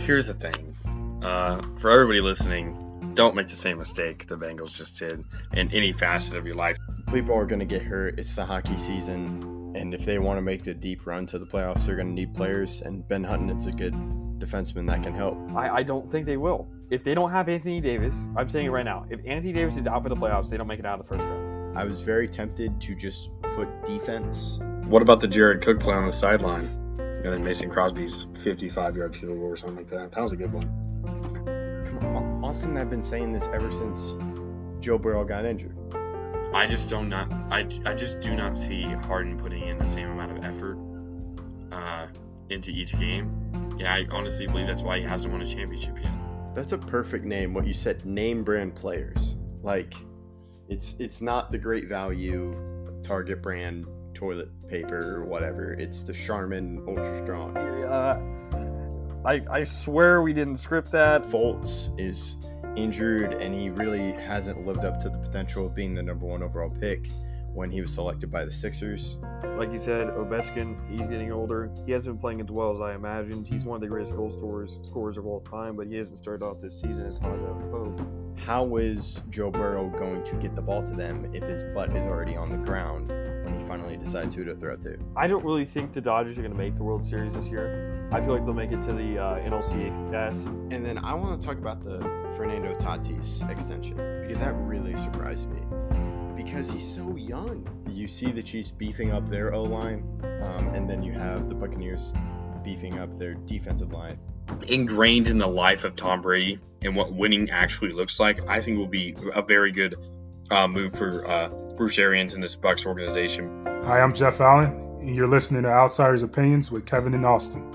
Here's the thing. For everybody listening, don't make the same mistake the Bengals just did in any facet of your life. People are going to get hurt. It's the hockey season. And if they want to make the deep run to the playoffs, they're going to need players. And Ben Hutton's a good defenseman that can help. I don't think they will. If they don't have Anthony Davis, I'm saying it right now, if Anthony Davis is out for the playoffs, they don't make it out of the first round. I was very tempted to just put defense. What about the Jared Cook play on the sideline? And then Mason Crosby's 55-yard field goal or something like that. That was a good one. Come on, Austin and I've been saying this ever since Joe Burrow got injured. I just do not see Harden putting in the same amount of effort into each game. Yeah, I honestly believe that's why he hasn't won a championship yet. That's a perfect name. What you said, name brand players. Like, it's not the great value Target brand toilet paper or whatever. It's the Charmin Ultra Strong. I swear we didn't script that. Fultz is injured and he really hasn't lived up to the potential of being the number one overall pick when he was selected by the Sixers. Like you said, Ovechkin, he's getting older. He hasn't been playing as well as I imagined. He's one of the greatest goal scorers of all time, but he hasn't started off this season as hot as I would hope. How is Joe Burrow going to get the ball to them if his butt is already on the ground when he finally decides who to throw to? I don't really think the Dodgers are going to make the World Series this year. I feel like they'll make it to the NLCS. And then I want to talk about the Fernando Tatis extension because that really surprised me. Because he's so young. You see the Chiefs beefing up their O-line, and then you have the Buccaneers beefing up their defensive line. Ingrained in the life of Tom Brady and what winning actually looks like, I think will be a very good move for Bruce Arians and this Bucs organization. Hi, I'm Jeff Allen, and you're listening to Outsiders Opinions with Kevin and Austin.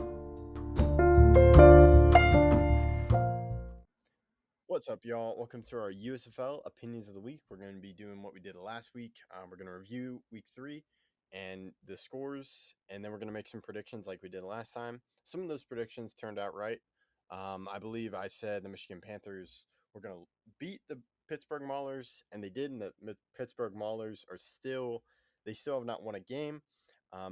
What's up, y'all? Welcome to our USFL Opinions of the Week. We're going to be doing what we did last week. We're going to review Week 3 and the scores, and then we're going to make some predictions like we did last time. Some of those predictions turned out right. I believe I said the Michigan Panthers were going to beat the Pittsburgh Maulers, and they did, and the Pittsburgh Maulers still have not won a game.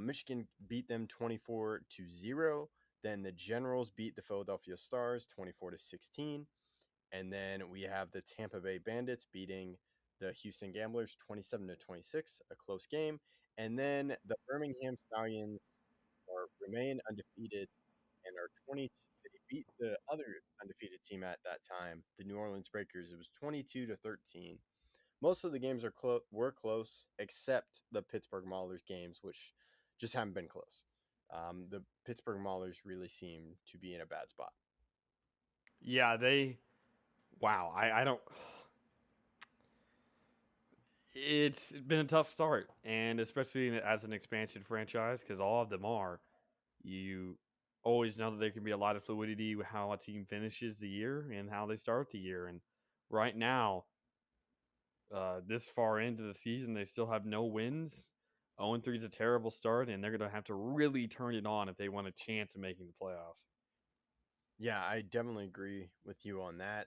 Michigan beat them 24-0. Then the Generals beat the Philadelphia Stars 24-16. And then we have the Tampa Bay Bandits beating the Houston Gamblers 27-26, a close game. And then the Birmingham Stallions remain undefeated and are 20. They beat the other undefeated team at that time, the New Orleans Breakers. It was 22-13. Most of the games were close, except the Pittsburgh Maulers games, which just haven't been close. The Pittsburgh Maulers really seem to be in a bad spot. Yeah, wow, I don't. It's been a tough start, and especially as an expansion franchise, because all of them are. You always know that there can be a lot of fluidity with how a team finishes the year and how they start the year. And right now, this far into the season, they still have no wins. 0-3 is a terrible start, and they're going to have to really turn it on if they want a chance of making the playoffs. Yeah, I definitely agree with you on that.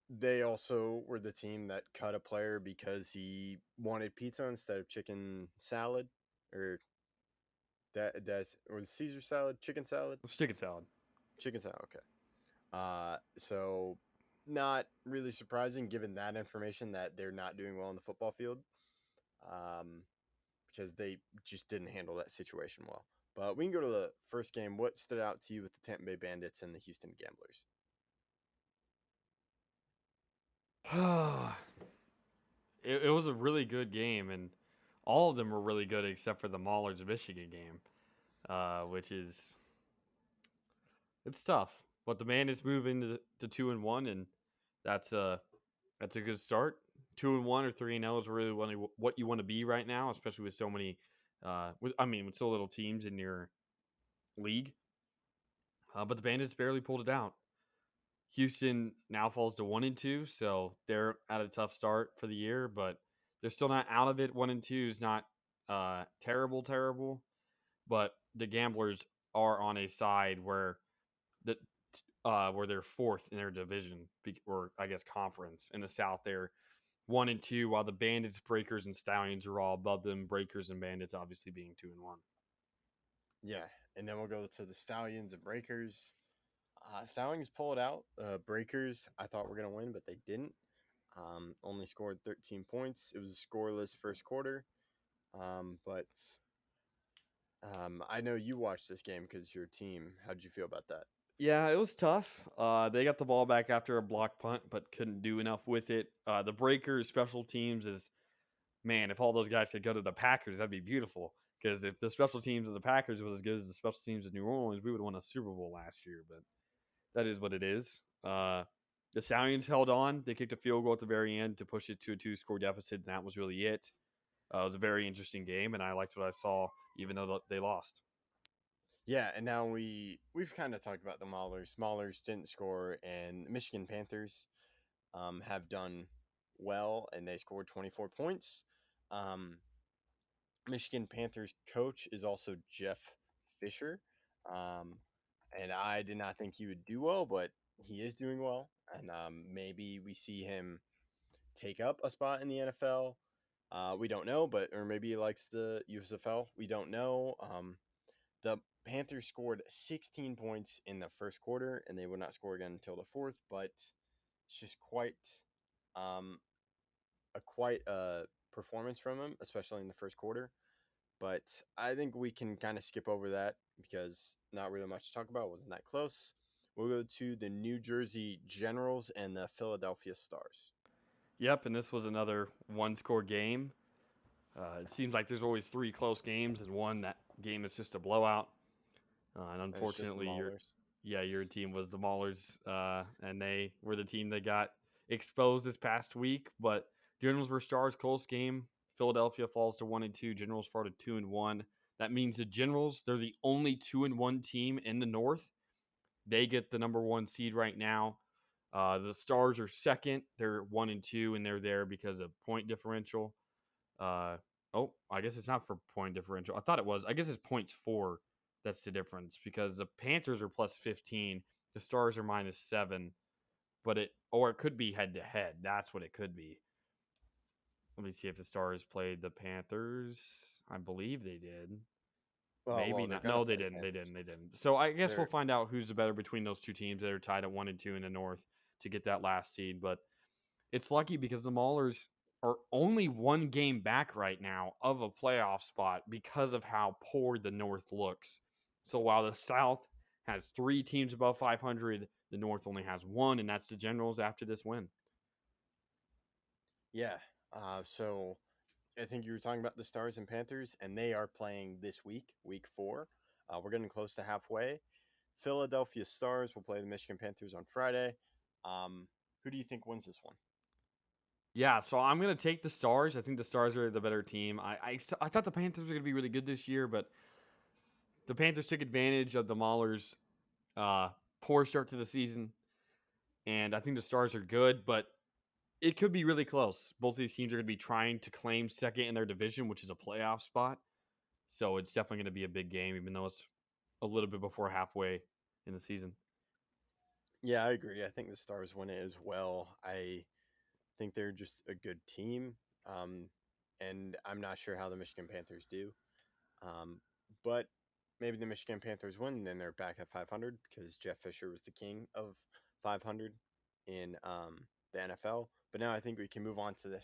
They also were the team that cut a player because he wanted pizza instead of chicken salad, or was Caesar salad, chicken salad? It's chicken salad. Chicken salad, okay. So not really surprising given that information that they're not doing well on the football field, because they just didn't handle that situation well. But we can go to the first game. What stood out to you with the Tampa Bay Bandits and the Houston Gamblers? It was a really good game, and all of them were really good except for the Maulers Michigan game, which is it's tough. But the Bandits move into 2-1, and that's a good start. 2-1 or 3-0 is really what you want to be right now, especially with so many, with so little teams in your league. But the Bandits barely pulled it out. Houston now falls to 1-2, so they're at a tough start for the year, but they're still not out of it. 1-2 is not terrible, but the Gamblers are on a side where they're fourth in their division, or I guess conference. In the South, they're 1-2, while the Bandits, Breakers, and Stallions are all above them. Breakers and Bandits obviously being 2-1. Yeah, and then we'll go to the Stallions and Breakers. Stallions pulled out. Breakers, I thought were going to win, but they didn't. Only scored 13 points. It was a scoreless first quarter. But I know you watched this game because your team. How did you feel about that? Yeah, it was tough. They got the ball back after a block punt, but couldn't do enough with it. The Breakers special teams is, man, if all those guys could go to the Packers, that'd be beautiful. Because if the special teams of the Packers was as good as the special teams of New Orleans, we would have won a Super Bowl last year. But that is what it is. The Stallions held on. They kicked a field goal at the very end to push it to a two-score deficit, and that was really it. It was a very interesting game, and I liked what I saw, even though they lost. Yeah, and now we've kind of talked about the Maulers. Maulers didn't score, and the Michigan Panthers have done well, and they scored 24 points. Um, Michigan Panthers coach is also Jeff Fisher, and I did not think he would do well, but he is doing well, and maybe we see him take up a spot in the NFL. We don't know, but or maybe he likes the USFL. We don't know. The Panthers scored 16 points in the first quarter, and they would not score again until the fourth. But it's just um, quite a performance from them, especially in the first quarter. But I think we can kind of skip over that because not really much to talk about. It wasn't that close. We'll go to the New Jersey Generals and the Philadelphia Stars. Yep, and this was another one-score game. It seems like there's always three close games, and one that game is just a blowout. And And it's just the unfortunately, Maulers. your team was the Maulers, and they were the team that got exposed this past week. But Generals versus Stars, close game. Philadelphia falls to 1-2. Generals fall to 2-1. That means the Generals, they're the only 2-1 team in the North. They get the number one seed right now. The Stars are second. They're 1-2, and they're there because of point differential. Uh, I guess it's not for point differential. I thought it was. I guess it's points for. That's the difference because the Panthers are plus 15, the Stars are -7, but it could be head to head. That's what it could be. Let me see if the Stars played the Panthers. I believe they did. Maybe They're not. gonna No, they play the didn't. They Panthers. didn't. They didn't. So I guess we'll They're find out who's the better between those two teams that are tied at 1-2 in the North to get that last seed. But it's lucky because the Maulers are only one game back right now of a playoff spot because of how poor the North looks. So while the South has three teams above 500, the North only has one, and that's the Generals after this win. yeah. So I think you were talking about the Stars and Panthers, and they are playing this week, week 4. We're getting close to halfway. Philadelphia Stars will play the Michigan Panthers on Friday. Who do you think wins this one? Yeah, so I'm going to take the Stars. I think the Stars are the better team. I thought the Panthers were going to be really good this year, but the Panthers took advantage of the Maulers' uh, poor start to the season, and I think the Stars are good, but it could be really close. Both of these teams are going to be trying to claim second in their division, which is a playoff spot. So it's definitely going to be a big game, even though it's a little bit before halfway in the season. Yeah, I agree. I think the Stars win it as well. I think they're just a good team, and I'm not sure how the Michigan Panthers do. But maybe the Michigan Panthers win, then they're back at 500 because Jeff Fisher was the king of 500 in the NFL. But now I think we can move on to the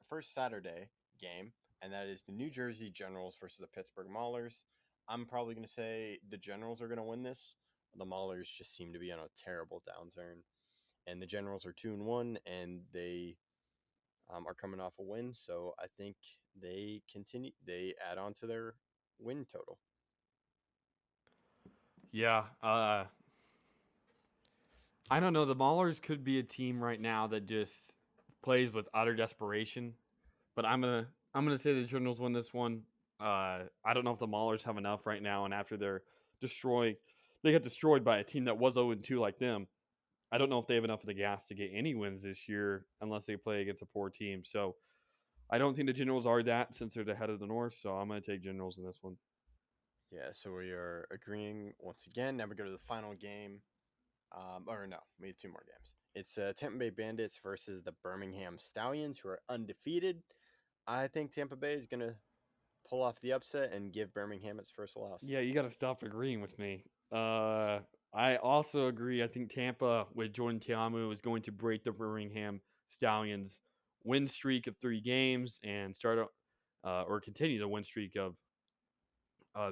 first Saturday game, and that is the New Jersey Generals versus the Pittsburgh Maulers. I'm probably going to say the Generals are going to win this. The Maulers just seem to be on a terrible downturn, and the Generals are 2-1, and they are coming off a win. So I think they continue. They add on to their win total. Yeah, I don't know. The Maulers could be a team right now that just plays with utter desperation. But I'm gonna say the Generals win this one. I don't know if the Maulers have enough right now, and after they got destroyed by a team that was 0-2 like them. I don't know if they have enough of the gas to get any wins this year unless they play against a poor team. So I don't think the Generals are that since they're the head of the North. So I'm going to take Generals in this one. Yeah, so we are agreeing once again. Now we go to the final game. Or no, we have 2 more games. It's Tampa Bay Bandits versus the Birmingham Stallions, who are undefeated. I think Tampa Bay is going to pull off the upset and give Birmingham its first loss. Yeah, you got to stop agreeing with me. I also agree. I think Tampa with Jordan Ta'amu is going to break the Birmingham Stallions win streak of 3 games and start or continue the win streak of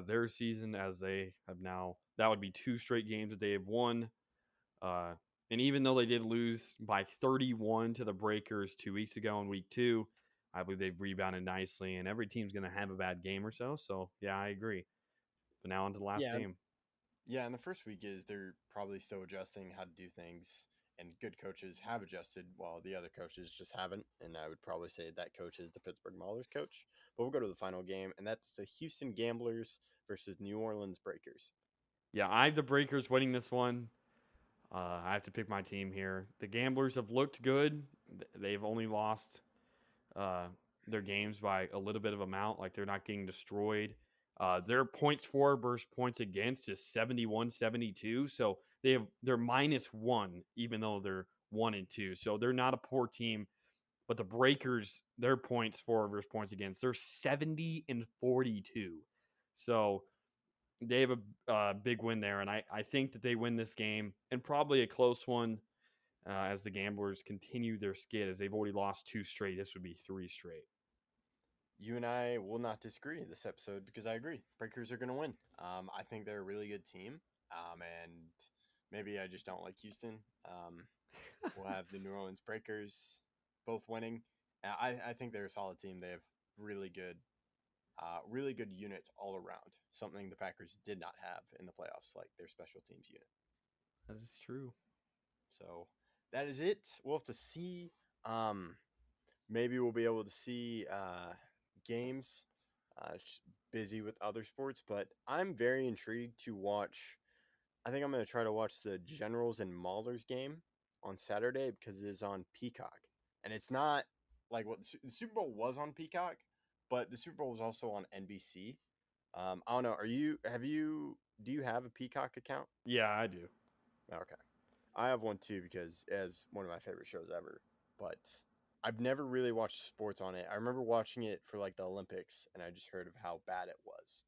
their season as they have now. That would be 2 straight games that they have won. Uh, and even though they did lose by 31 to the Breakers 2 weeks ago in week 2, I believe they've rebounded nicely, and every team's going to have a bad game or so. So, yeah, I agree. But now on to the last game. Yeah, and the first week is they're probably still adjusting how to do things, and good coaches have adjusted while the other coaches just haven't. And I would probably say that coach is the Pittsburgh Maulers coach. But we'll go to the final game, and that's the Houston Gamblers versus New Orleans Breakers. Yeah, I have the Breakers winning this one. I have to pick my team here. The Gamblers have looked good. They've only lost their games by a little bit of amount. Like, they're not getting destroyed. Their points for versus points against is 71-72. So they're -1, even though they're 1-2. So they're not a poor team. But the Breakers, their points for versus points against, they're 70-42. So they have a big win there, and I think that they win this game, and probably a close one as the Gamblers continue their skid, as they've already lost 2 straight. This would be 3 straight. You and I will not disagree this episode because I agree. Breakers are going to win. I think they're a really good team, and maybe I just don't like Houston. We'll have the New Orleans Breakers both winning. I think they're a solid team. They have really good units all around. Something the Packers did not have in the playoffs, like their special teams unit. That is true. So that is it. We'll have to see. Maybe we'll be able to see games. Busy with other sports, but I'm very intrigued to watch. I think I'm going to try to watch the Generals and Maulers game on Saturday because it is on Peacock, and it's not like what the Super Bowl was on Peacock, but the Super Bowl was also on NBC. I don't know. Do you have a Peacock account? Yeah, I do. Okay. I have one too because it's one of my favorite shows ever, but I've never really watched sports on it. I remember watching it for like the Olympics, and I just heard of how bad it was.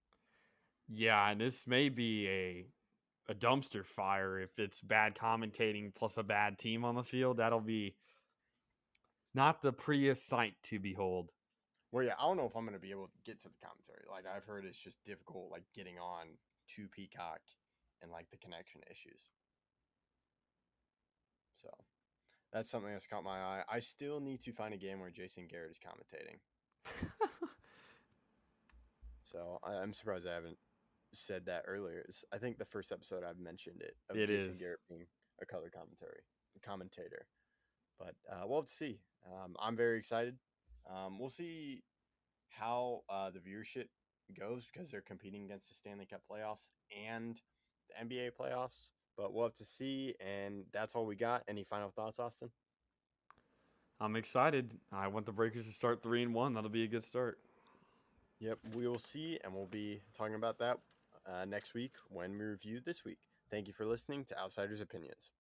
Yeah, and this may be a dumpster fire if it's bad commentating plus a bad team on the field. That'll be not the prettiest sight to behold. Well, yeah, I don't know if I'm going to be able to get to the commentary. Like, I've heard it's just difficult, like, getting on to Peacock and, like, the connection issues. So, that's something that's caught my eye. I still need to find a game where Jason Garrett is commentating. So, I'm surprised I haven't said that earlier. I think the first episode I've mentioned it, of Jason Garrett being a color commentator. But we'll have to see. I'm very excited. We'll see how the viewership goes because they're competing against the Stanley Cup playoffs and the NBA playoffs. But we'll have to see, and that's all we got. Any final thoughts, Austin? I'm excited. I want the Breakers to start 3-1. That'll be a good start. Yep, we will see, and we'll be talking about that next week when we review this week. Thank you for listening to Outsiders Opinions.